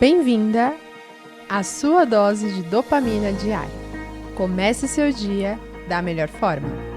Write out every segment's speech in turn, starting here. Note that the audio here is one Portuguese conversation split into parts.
Bem-vinda à sua dose de dopamina diária. Comece seu dia da melhor forma.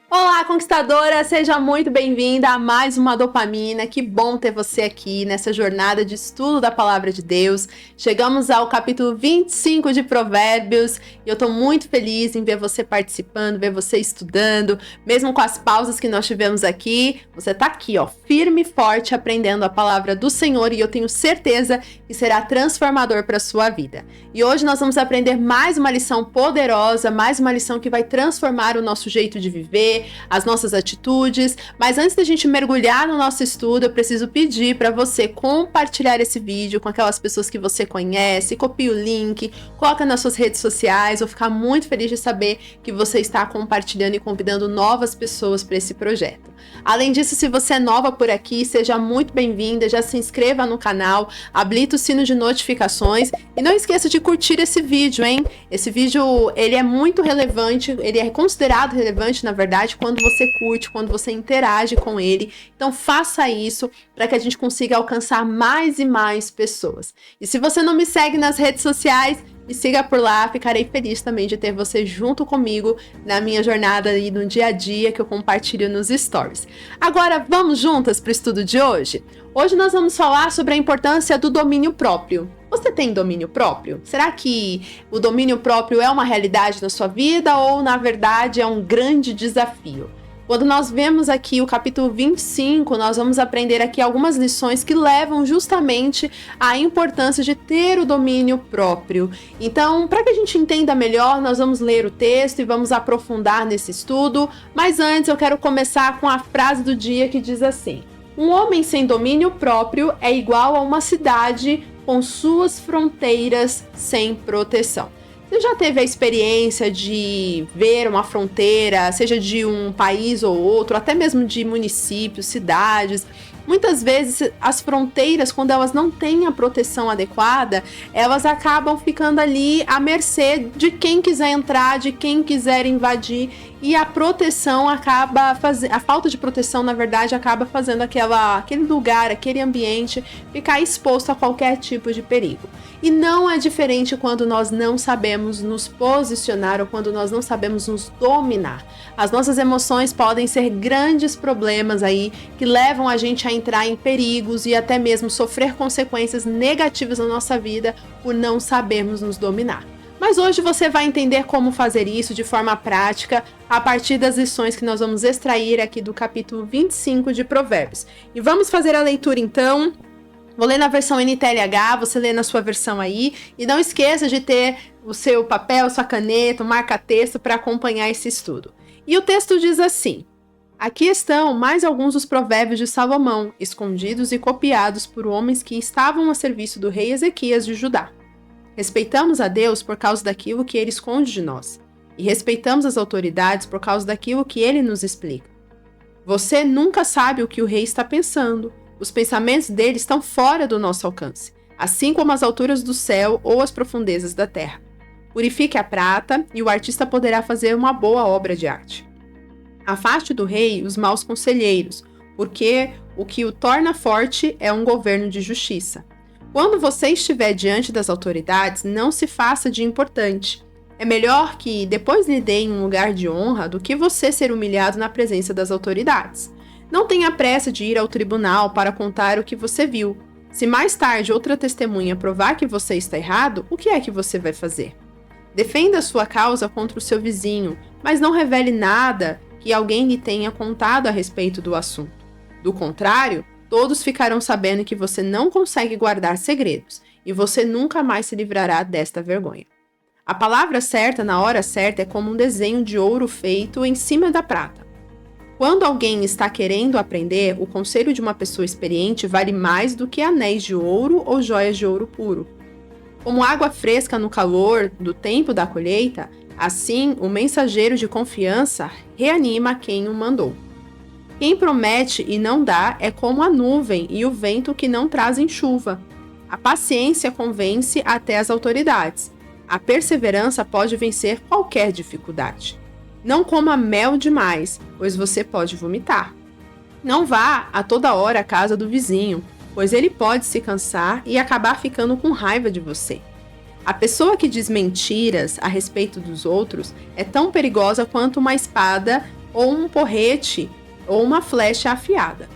Olá, conquistadora! Seja muito bem-vinda a mais uma Dopamina. Que bom ter você aqui nessa jornada de estudo da Palavra de Deus. Chegamos ao capítulo 25 de Provérbios e eu tô muito feliz em ver você participando, ver você estudando, mesmo com as pausas que nós tivemos aqui. Você tá aqui, ó, firme e forte, aprendendo a Palavra do Senhor e eu tenho certeza que será transformador para a sua vida. E hoje nós vamos aprender mais uma lição poderosa, mais uma lição que vai transformar o nosso jeito de viver, as nossas atitudes, mas antes da gente mergulhar no nosso estudo, eu preciso pedir para você compartilhar esse vídeo com aquelas pessoas que você conhece, copie o link, coloca nas suas redes sociais, vou ficar muito feliz de saber que você está compartilhando e convidando novas pessoas para esse projeto. Além disso, se você é nova por aqui, seja muito bem-vinda, já se inscreva no canal, habilita o sino de notificações e não esqueça de curtir esse vídeo, hein? Esse vídeo, ele é muito relevante, ele é considerado relevante, na verdade, quando você curte, quando você interage com ele. Então faça isso para que a gente consiga alcançar mais e mais pessoas. E se você não me segue nas redes sociais, me siga por lá, ficarei feliz também de ter você junto comigo na minha jornada aí no dia a dia que eu compartilho nos stories. Agora, vamos juntas para o estudo de hoje? Hoje nós vamos falar sobre a importância do domínio próprio. Você tem domínio próprio? Será que o domínio próprio é uma realidade na sua vida ou, na verdade, é um grande desafio? Quando nós vemos aqui o capítulo 25, nós vamos aprender aqui algumas lições que levam justamente à importância de ter o domínio próprio. Então, para que a gente entenda melhor, nós vamos ler o texto e vamos aprofundar nesse estudo. Mas antes, eu quero começar com a frase do dia que diz assim: um homem sem domínio próprio é igual a uma cidade com suas fronteiras sem proteção. Você já teve a experiência de ver uma fronteira, seja de um país ou outro, até mesmo de municípios, cidades? Muitas vezes as fronteiras, quando elas não têm a proteção adequada, elas acabam ficando ali à mercê de quem quiser entrar, de quem quiser invadir, e a proteção acaba fazendo, a falta de proteção, na verdade, acaba fazendo aquele lugar, aquele ambiente ficar exposto a qualquer tipo de perigo. E não é diferente quando nós não sabemos nos posicionar ou quando nós não sabemos nos dominar. As nossas emoções podem ser grandes problemas aí que levam a gente a entrar em perigos e até mesmo sofrer consequências negativas na nossa vida por não sabermos nos dominar. Mas hoje você vai entender como fazer isso de forma prática a partir das lições que nós vamos extrair aqui do capítulo 25 de Provérbios. E vamos fazer a leitura então. Vou ler na versão NTLH, você lê na sua versão aí. E não esqueça de ter o seu papel, sua caneta, o marca-texto para acompanhar esse estudo. E o texto diz assim: aqui estão mais alguns dos provérbios de Salomão, escondidos e copiados por homens que estavam a serviço do rei Ezequias de Judá. Respeitamos a Deus por causa daquilo que ele esconde de nós, e respeitamos as autoridades por causa daquilo que ele nos explica. Você nunca sabe o que o rei está pensando. Os pensamentos dele estão fora do nosso alcance, assim como as alturas do céu ou as profundezas da terra. Purifique a prata e o artista poderá fazer uma boa obra de arte. Afaste do rei os maus conselheiros, porque o que o torna forte é um governo de justiça. Quando você estiver diante das autoridades, não se faça de importante. É melhor que depois lhe deem um lugar de honra do que você ser humilhado na presença das autoridades. Não tenha pressa de ir ao tribunal para contar o que você viu. Se mais tarde outra testemunha provar que você está errado, o que é que você vai fazer? Defenda a sua causa contra o seu vizinho, mas não revele nada que alguém lhe tenha contado a respeito do assunto. Do contrário, todos ficarão sabendo que você não consegue guardar segredos, e você nunca mais se livrará desta vergonha. A palavra certa na hora certa é como um desenho de ouro feito em cima da prata. Quando alguém está querendo aprender, o conselho de uma pessoa experiente vale mais do que anéis de ouro ou joias de ouro puro. Como água fresca no calor do tempo da colheita, assim o mensageiro de confiança reanima quem o mandou. Quem promete e não dá é como a nuvem e o vento que não trazem chuva. A paciência convence até as autoridades. A perseverança pode vencer qualquer dificuldade. Não coma mel demais, pois você pode vomitar. Não vá a toda hora à casa do vizinho, pois ele pode se cansar e acabar ficando com raiva de você. A pessoa que diz mentiras a respeito dos outros é tão perigosa quanto uma espada ou um porrete ou uma flecha afiada.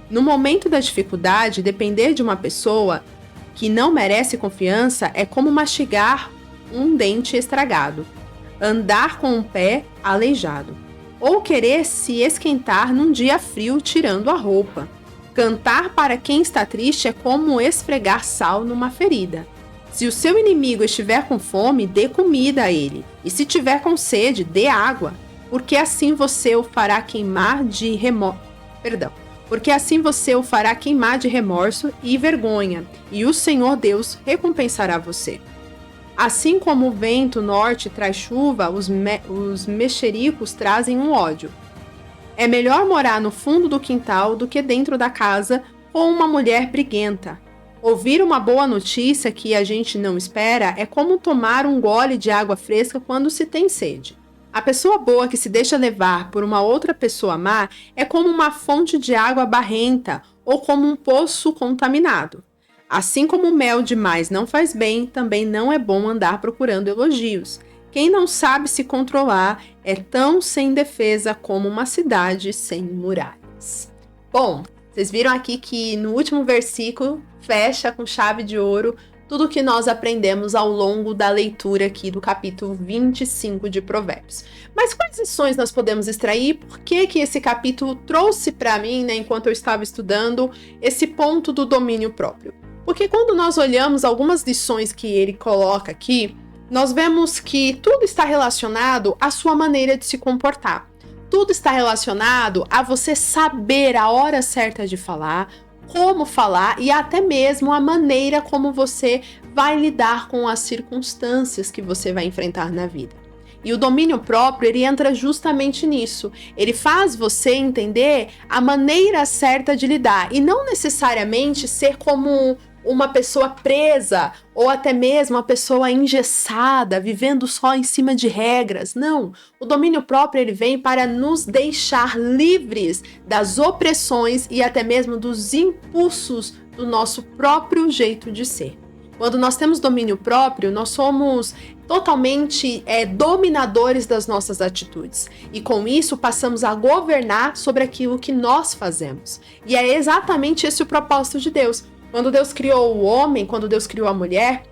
No momento da dificuldade, depender de uma pessoa que não merece confiança é como mastigar um dente estragado, andar com um pé aleijado, ou querer se esquentar num dia frio tirando a roupa. Cantar para quem está triste é como esfregar sal numa ferida. Se o seu inimigo estiver com fome, dê comida a ele, e se tiver com sede, dê água, porque assim você o fará queimar de remorso e vergonha, e o Senhor Deus recompensará você. Assim como o vento norte traz chuva, os mexericos trazem um ódio. É melhor morar no fundo do quintal do que dentro da casa com uma mulher briguenta. Ouvir uma boa notícia que a gente não espera é como tomar um gole de água fresca quando se tem sede. A pessoa boa que se deixa levar por uma outra pessoa má é como uma fonte de água barrenta ou como um poço contaminado. Assim como o mel demais não faz bem, também não é bom andar procurando elogios. Quem não sabe se controlar é tão sem defesa como uma cidade sem muralhas. Bom, vocês viram aqui que no último versículo fecha com chave de ouro tudo que nós aprendemos ao longo da leitura aqui do capítulo 25 de Provérbios. Mas quais lições nós podemos extrair? Por que esse capítulo trouxe para mim, enquanto eu estava estudando, esse ponto do domínio próprio? Porque quando nós olhamos algumas lições que ele coloca aqui, nós vemos que tudo está relacionado à sua maneira de se comportar. Tudo está relacionado a você saber a hora certa de falar, como falar e até mesmo a maneira como você vai lidar com as circunstâncias que você vai enfrentar na vida. E o domínio próprio, ele entra justamente nisso. Ele faz você entender a maneira certa de lidar e não necessariamente ser como uma pessoa presa ou até mesmo uma pessoa engessada, vivendo só em cima de regras. Não, o domínio próprio ele vem para nos deixar livres das opressões e até mesmo dos impulsos do nosso próprio jeito de ser. Quando nós temos domínio próprio, nós somos totalmente dominadores das nossas atitudes. E com isso, passamos a governar sobre aquilo que nós fazemos. E é exatamente esse o propósito de Deus. Quando Deus criou o homem, quando Deus criou a mulher,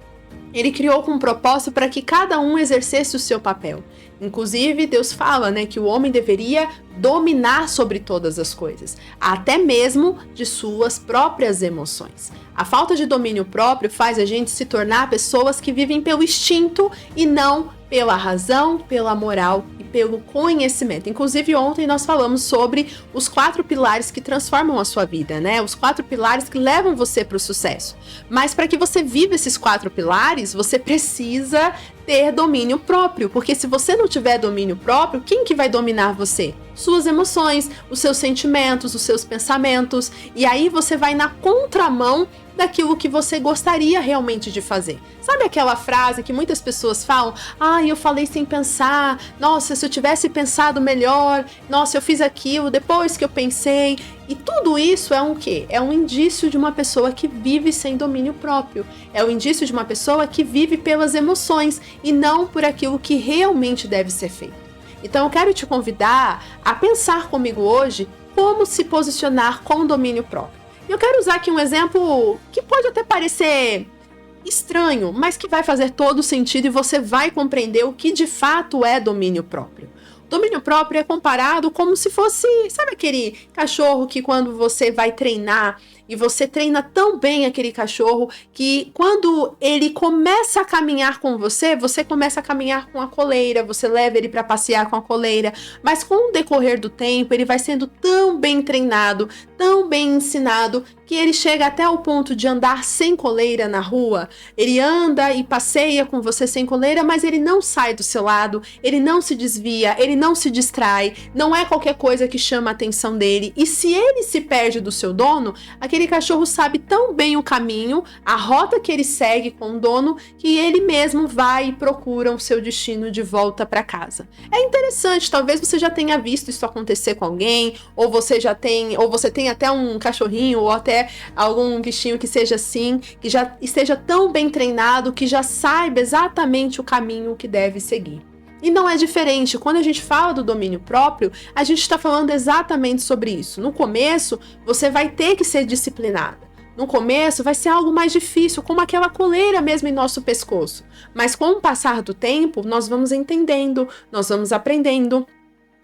ele criou com um propósito para que cada um exercesse o seu papel. Inclusive, Deus fala, que o homem deveria dominar sobre todas as coisas, até mesmo de suas próprias emoções. A falta de domínio próprio faz a gente se tornar pessoas que vivem pelo instinto e não pela razão, pela moral e pelo conhecimento. Inclusive, ontem nós falamos sobre os 4 pilares que transformam a sua vida, Os 4 pilares que levam você para o sucesso. Mas para que você viva esses 4 pilares, você precisa ter domínio próprio, porque se você não tiver domínio próprio, quem que vai dominar você? Suas emoções, os seus sentimentos, os seus pensamentos, e aí você vai na contramão daquilo que você gostaria realmente de fazer. Sabe aquela frase que muitas pessoas falam? Eu falei sem pensar, nossa, se eu tivesse pensado melhor, nossa, eu fiz aquilo depois que eu pensei. E tudo isso é um quê? É um indício de uma pessoa que vive sem domínio próprio. É um indício de uma pessoa que vive pelas emoções e não por aquilo que realmente deve ser feito. Então eu quero te convidar a pensar comigo hoje como se posicionar com domínio próprio. E eu quero usar aqui um exemplo que pode até parecer estranho, mas que vai fazer todo sentido e você vai compreender o que de fato é domínio próprio. Domínio próprio é comparado como se fosse, sabe aquele cachorro que quando você vai treinar e você treina tão bem aquele cachorro que quando ele começa a caminhar com você, você começa a caminhar com a coleira, você leva ele para passear com a coleira, mas com o decorrer do tempo ele vai sendo tão bem treinado, tão bem ensinado, que ele chega até o ponto de andar sem coleira na rua. Ele anda e passeia com você sem coleira, mas ele não sai do seu lado, ele não se desvia, ele não se distrai, não é qualquer coisa que chama a atenção dele. E se ele se perde do seu dono, aquele cachorro sabe tão bem o caminho, a rota que ele segue com o dono, que ele mesmo vai e procura o seu destino de volta para casa. É interessante, talvez você já tenha visto isso acontecer com alguém, ou você tem até um cachorrinho, ou até algum bichinho que seja assim, que já esteja tão bem treinado, que já saiba exatamente o caminho que deve seguir. E não é diferente, quando a gente fala do domínio próprio, a gente está falando exatamente sobre isso. No começo, você vai ter que ser disciplinada. No começo, vai ser algo mais difícil, como aquela coleira mesmo em nosso pescoço. Mas com o passar do tempo, nós vamos entendendo, nós vamos aprendendo,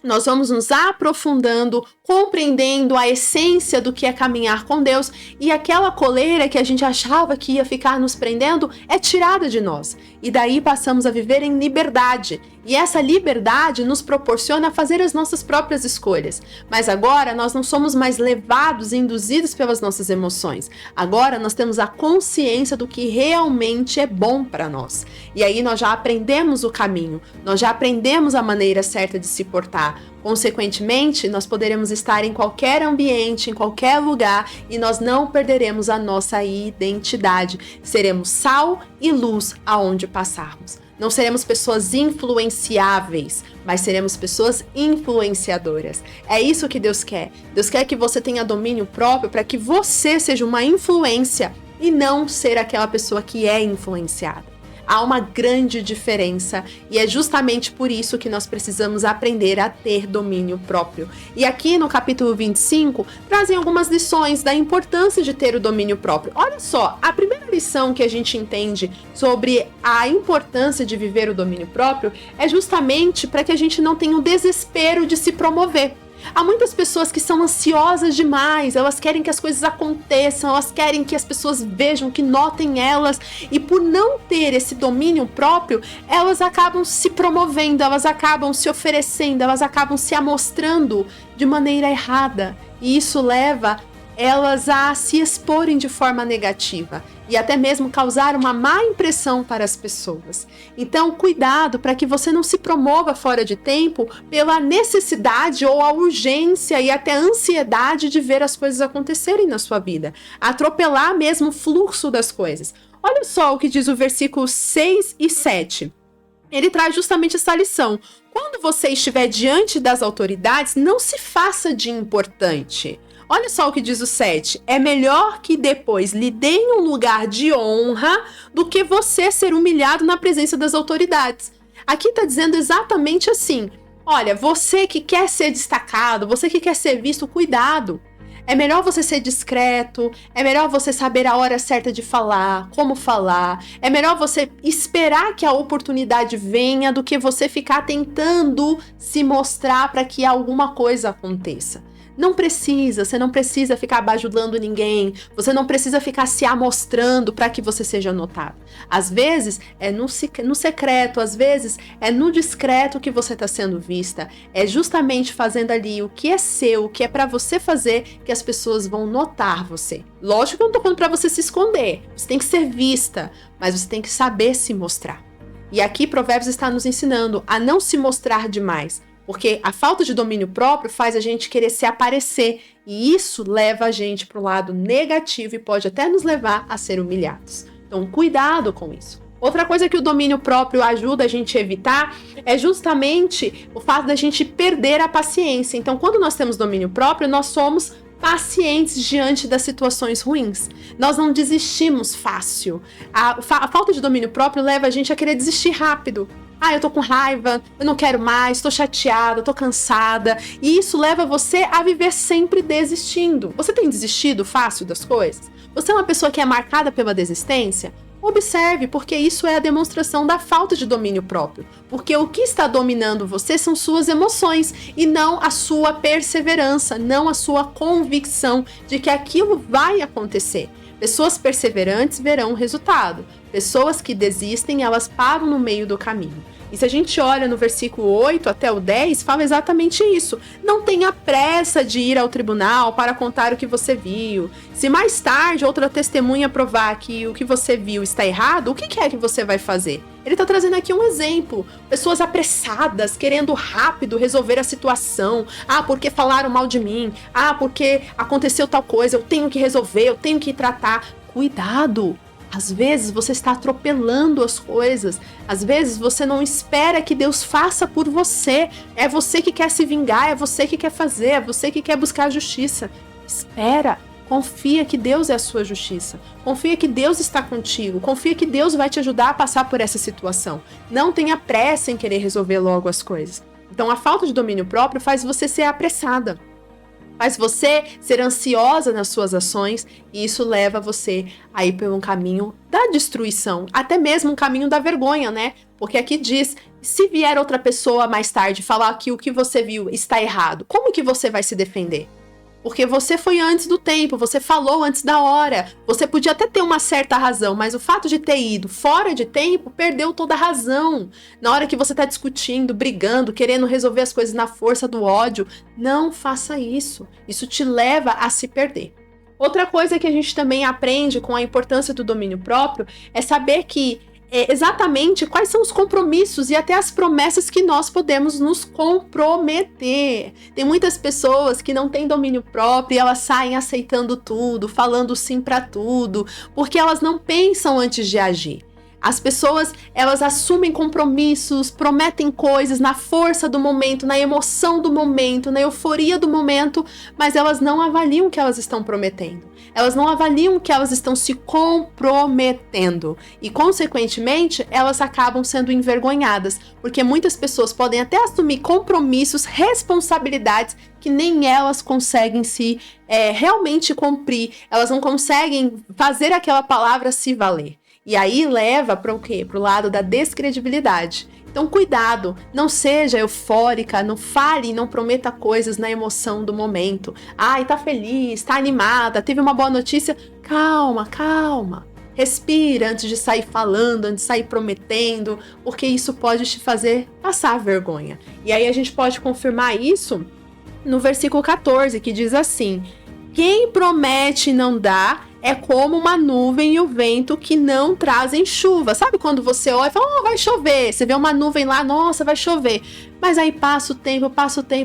nós vamos nos aprofundando, compreendendo a essência do que é caminhar com Deus, e aquela coleira que a gente achava que ia ficar nos prendendo é tirada de nós. E daí passamos a viver em liberdade. E essa liberdade nos proporciona fazer as nossas próprias escolhas. Mas agora nós não somos mais levados e induzidos pelas nossas emoções. Agora nós temos a consciência do que realmente é bom para nós. E aí nós já aprendemos o caminho, nós já aprendemos a maneira certa de se portar. Consequentemente, nós poderemos estar em qualquer ambiente, em qualquer lugar, e nós não perderemos a nossa identidade. Seremos sal e luz aonde passarmos. Não seremos pessoas influenciáveis, mas seremos pessoas influenciadoras. É isso que Deus quer. Deus quer que você tenha domínio próprio para que você seja uma influência e não ser aquela pessoa que é influenciada. Há uma grande diferença e é justamente por isso que nós precisamos aprender a ter domínio próprio. E aqui no capítulo 25, trazem algumas lições da importância de ter o domínio próprio. Olha só, a primeira lição que a gente entende sobre a importância de viver o domínio próprio é justamente para que a gente não tenha o desespero de se promover. Há muitas pessoas que são ansiosas demais, elas querem que as coisas aconteçam, elas querem que as pessoas vejam, que notem elas, e por não ter esse domínio próprio, elas acabam se promovendo, elas acabam se oferecendo, elas acabam se amostrando de maneira errada, e isso leva elas a se exporem de forma negativa e até mesmo causar uma má impressão para as pessoas. Então, cuidado para que você não se promova fora de tempo pela necessidade ou a urgência e até a ansiedade de ver as coisas acontecerem na sua vida. Atropelar mesmo o fluxo das coisas. Olha só o que diz o versículo 6 e 7. Ele traz justamente essa lição. Quando você estiver diante das autoridades, não se faça de importante. Olha só o que diz o 7. É melhor que depois lhe deem um lugar de honra do que você ser humilhado na presença das autoridades. Aqui está dizendo exatamente assim. Olha, você que quer ser destacado, você que quer ser visto, cuidado. É melhor você ser discreto, é melhor você saber a hora certa de falar, como falar. É melhor você esperar que a oportunidade venha do que você ficar tentando se mostrar para que alguma coisa aconteça. Você não precisa ficar bajulando ninguém, você não precisa ficar se amostrando para que você seja notado. Às vezes é no secreto, às vezes é no discreto que você está sendo vista. É justamente fazendo ali o que é seu, o que é para você fazer, que as pessoas vão notar você. Lógico que eu não tô falando para você se esconder, você tem que ser vista, mas você tem que saber se mostrar. E aqui Provérbios está nos ensinando a não se mostrar demais. Porque a falta de domínio próprio faz a gente querer se aparecer e isso leva a gente para o lado negativo e pode até nos levar a ser humilhados. Então, cuidado com isso. Outra coisa que o domínio próprio ajuda a gente a evitar é justamente o fato da gente perder a paciência. Então, quando nós temos domínio próprio, nós somos pacientes diante das situações ruins. Nós não desistimos fácil. A falta de domínio próprio leva a gente a querer desistir rápido. Eu tô com raiva, eu não quero mais, tô chateada, tô cansada. E isso leva você a viver sempre desistindo. Você tem desistido fácil das coisas? Você é uma pessoa que é marcada pela desistência? Observe, porque isso é a demonstração da falta de domínio próprio. Porque o que está dominando você são suas emoções e não a sua perseverança, não a sua convicção de que aquilo vai acontecer. Pessoas perseverantes verão o resultado. Pessoas que desistem, elas param no meio do caminho. E se a gente olha no versículo 8 até o 10, fala exatamente isso. Não tenha pressa de ir ao tribunal para contar o que você viu. Se mais tarde outra testemunha provar que o que você viu está errado, o que é que você vai fazer? Ele está trazendo aqui um exemplo. Pessoas apressadas, querendo rápido resolver a situação. Ah, porque falaram mal de mim. Ah, porque aconteceu tal coisa. Eu tenho que resolver, eu tenho que tratar. Cuidado! Às vezes você está atropelando as coisas. Às vezes você não espera que Deus faça por você. É você que quer se vingar, é você que quer fazer, é você que quer buscar a justiça. Espera. Confia que Deus é a sua justiça. Confia que Deus está contigo. Confia que Deus vai te ajudar a passar por essa situação. Não tenha pressa em querer resolver logo as coisas. Então, a falta de domínio próprio faz você ser apressada. Faz você ser ansiosa nas suas ações. E isso leva você a ir por um caminho da destruição. Até mesmo um caminho da vergonha, né? Porque aqui diz, se vier outra pessoa mais tarde falar que o que você viu está errado, como que você vai se defender? Porque você foi antes do tempo, você falou antes da hora. Você podia até ter uma certa razão, mas o fato de ter ido fora de tempo perdeu toda a razão. Na hora que você está discutindo, brigando, querendo resolver as coisas na força do ódio, não faça isso. Isso te leva a se perder. Outra coisa que a gente também aprende com a importância do domínio próprio é saber que exatamente quais são os compromissos e até as promessas que nós podemos nos comprometer. Tem muitas pessoas que não têm domínio próprio e elas saem aceitando tudo, falando sim para tudo, porque elas não pensam antes de agir. As pessoas, elas assumem compromissos, prometem coisas na força do momento, na emoção do momento, na euforia do momento, mas elas não avaliam o que elas estão prometendo. Elas não avaliam o que elas estão se comprometendo. E, consequentemente, elas acabam sendo envergonhadas, porque muitas pessoas podem até assumir compromissos, responsabilidades que nem elas conseguem se realmente cumprir. Elas não conseguem fazer aquela palavra se valer. E aí leva para o quê? Para o lado da descredibilidade. Então, cuidado, não seja eufórica, não fale, não prometa coisas na emoção do momento. Ai, tá feliz, tá animada, teve uma boa notícia. Calma, calma. Respira antes de sair falando, antes de sair prometendo, porque isso pode te fazer passar vergonha. E aí a gente pode confirmar isso no versículo 14, que diz assim: quem promete e não dá é como uma nuvem e o vento que não trazem chuva. Sabe quando você olha e fala, vai chover. Você vê uma nuvem lá, nossa, vai chover. Mas aí passa o tempo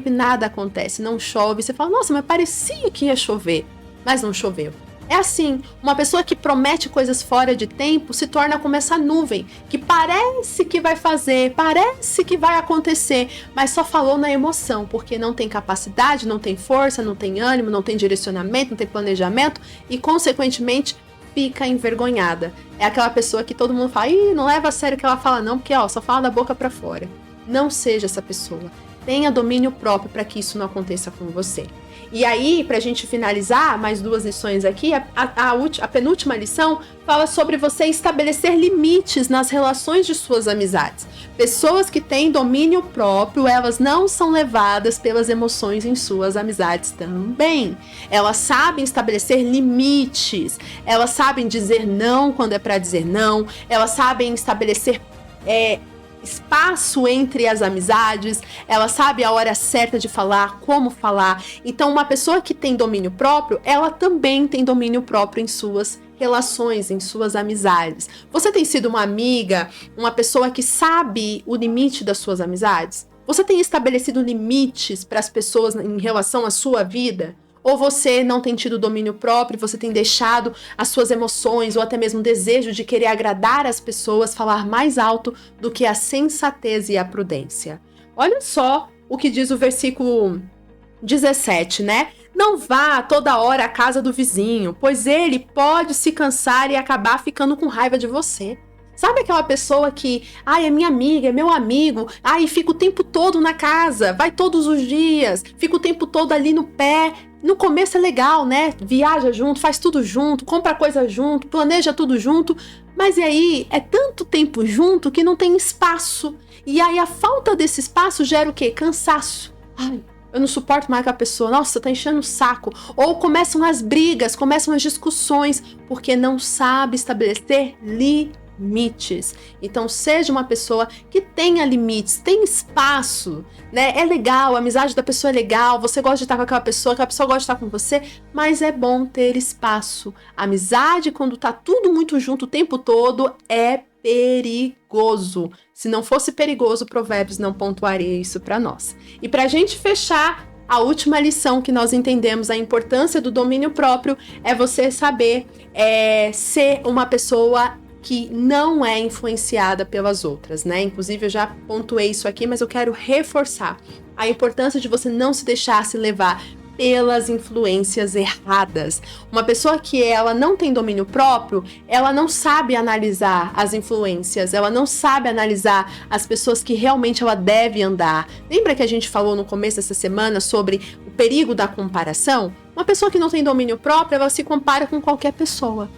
e nada acontece, não chove. Você fala, nossa, mas parecia que ia chover, mas não choveu. É assim, uma pessoa que promete coisas fora de tempo se torna como essa nuvem, que parece que vai fazer, parece que vai acontecer, mas só falou na emoção, porque não tem capacidade, não tem força, não tem ânimo, não tem direcionamento, não tem planejamento e, consequentemente, fica envergonhada. É aquela pessoa que todo mundo fala, não leva a sério o que ela fala não, porque só fala da boca pra fora. Não seja essa pessoa. Tenha domínio próprio para que isso não aconteça com você. E aí, pra gente finalizar, mais 2 lições aqui, a penúltima lição fala sobre você estabelecer limites nas relações de suas amizades. Pessoas que têm domínio próprio, elas não são levadas pelas emoções em suas amizades também. Elas sabem estabelecer limites, elas sabem dizer não quando é pra dizer não, elas sabem estabelecer espaço entre as amizades, ela sabe a hora certa de falar, como falar. Então, uma pessoa que tem domínio próprio, ela também tem domínio próprio em suas relações, em suas amizades. Você tem sido uma amiga, uma pessoa que sabe o limite das suas amizades? Você tem estabelecido limites para as pessoas em relação à sua vida? Ou você não tem tido domínio próprio, você tem deixado as suas emoções ou até mesmo o desejo de querer agradar as pessoas falar mais alto do que a sensatez e a prudência? Olha só o que diz o versículo 17, né? Não vá toda hora à casa do vizinho, pois ele pode se cansar e acabar ficando com raiva de você. Sabe aquela pessoa que, é minha amiga, é meu amigo, fica o tempo todo na casa, vai todos os dias, fica o tempo todo ali no pé. No começo é legal, né? Viaja junto, faz tudo junto, compra coisa junto, planeja tudo junto, mas e aí é tanto tempo junto que não tem espaço. E aí a falta desse espaço gera o quê? Cansaço. Eu não suporto mais aquela pessoa, nossa, tá enchendo o saco. Ou começam as brigas, começam as discussões, porque não sabe estabelecer limites. limites. Então, seja uma pessoa que tenha limites, tem espaço, né? É legal, a amizade da pessoa é legal, você gosta de estar com aquela pessoa gosta de estar com você, mas é bom ter espaço. A amizade, quando tá tudo muito junto o tempo todo, é perigoso. Se não fosse perigoso, Provérbios não pontuaria isso para nós. E para a gente fechar, a última lição que nós entendemos a importância do domínio próprio é você saber ser uma pessoa que não é influenciada pelas outras, né? Inclusive, eu já pontuei isso aqui, mas eu quero reforçar a importância de você não se deixar se levar pelas influências erradas. Uma pessoa que ela não tem domínio próprio, ela não sabe analisar as influências, ela não sabe analisar as pessoas que realmente ela deve andar. Lembra que a gente falou no começo dessa semana sobre o perigo da comparação? Uma pessoa que não tem domínio próprio, ela se compara com qualquer pessoa.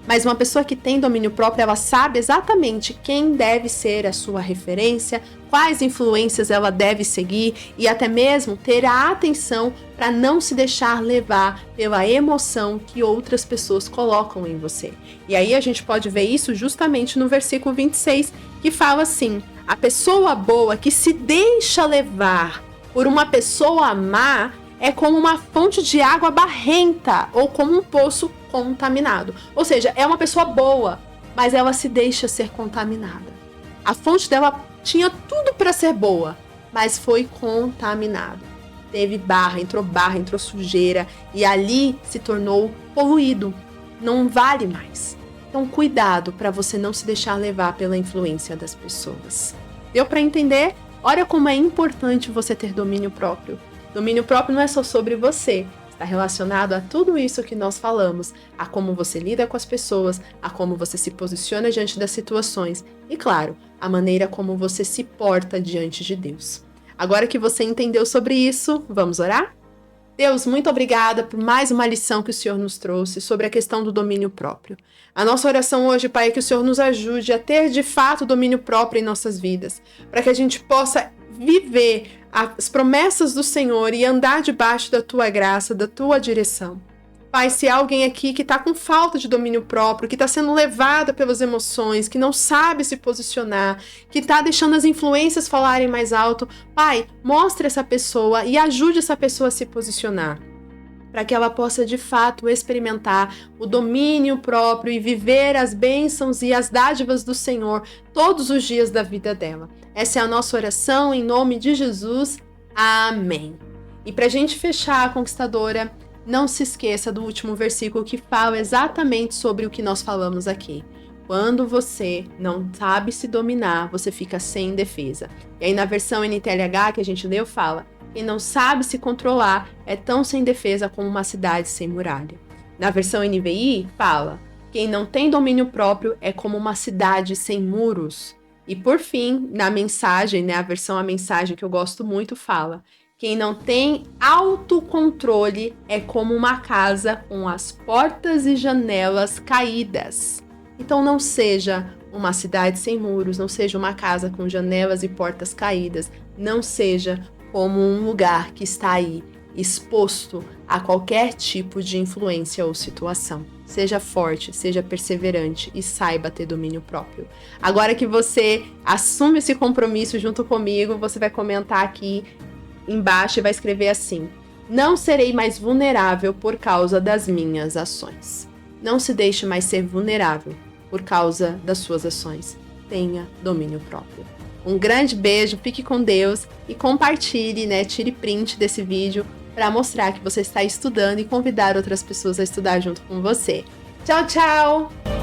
Mas uma pessoa que tem domínio próprio, ela sabe exatamente quem deve ser a sua referência, quais influências ela deve seguir e até mesmo ter a atenção para não se deixar levar pela emoção que outras pessoas colocam em você. E aí a gente pode ver isso justamente no versículo 26, que fala assim: a pessoa boa que se deixa levar por uma pessoa má é como uma fonte de água barrenta ou como um poço contaminado. Ou seja, é uma pessoa boa, mas ela se deixa ser contaminada. A fonte dela tinha tudo para ser boa, mas foi contaminada. Teve barra, entrou sujeira e ali se tornou poluído. Não vale mais. Então, cuidado para você não se deixar levar pela influência das pessoas. Deu para entender? Olha como é importante você ter domínio próprio. Domínio próprio não é só sobre você, está relacionado a tudo isso que nós falamos, a como você lida com as pessoas, a como você se posiciona diante das situações e, claro, a maneira como você se porta diante de Deus. Agora que você entendeu sobre isso, vamos orar? Deus, muito obrigada por mais uma lição que o Senhor nos trouxe sobre a questão do domínio próprio. A nossa oração hoje, Pai, é que o Senhor nos ajude a ter de fato domínio próprio em nossas vidas, para que a gente possa viver as promessas do Senhor e andar debaixo da Tua graça, da Tua direção. Pai, se há alguém aqui que está com falta de domínio próprio, que está sendo levada pelas emoções, que não sabe se posicionar, que está deixando as influências falarem mais alto, Pai, mostre essa pessoa e ajude essa pessoa a se posicionar, para que ela possa de fato experimentar o domínio próprio e viver as bênçãos e as dádivas do Senhor todos os dias da vida dela. Essa é a nossa oração em nome de Jesus. Amém. E para a gente fechar, conquistadora, não se esqueça do último versículo que fala exatamente sobre o que nós falamos aqui. Quando você não sabe se dominar, você fica sem defesa. E aí na versão NTLH que a gente leu fala: quem não sabe se controlar é tão sem defesa como uma cidade sem muralha. Na versão NVI fala: quem não tem domínio próprio é como uma cidade sem muros. E por fim, na mensagem, né, a mensagem que eu gosto muito fala: quem não tem autocontrole é como uma casa com as portas e janelas caídas. Então não seja uma cidade sem muros, não seja uma casa com janelas e portas caídas, não seja como um lugar que está aí exposto a qualquer tipo de influência ou situação. Seja forte, seja perseverante e saiba ter domínio próprio. Agora que você assume esse compromisso junto comigo, você vai comentar aqui embaixo e vai escrever assim: não serei mais vulnerável por causa das minhas ações. Não se deixe mais ser vulnerável por causa das suas ações. Tenha domínio próprio. Um grande beijo, fique com Deus e compartilhe, né? Tire print desse vídeo para mostrar que você está estudando e convidar outras pessoas a estudar junto com você. Tchau, tchau!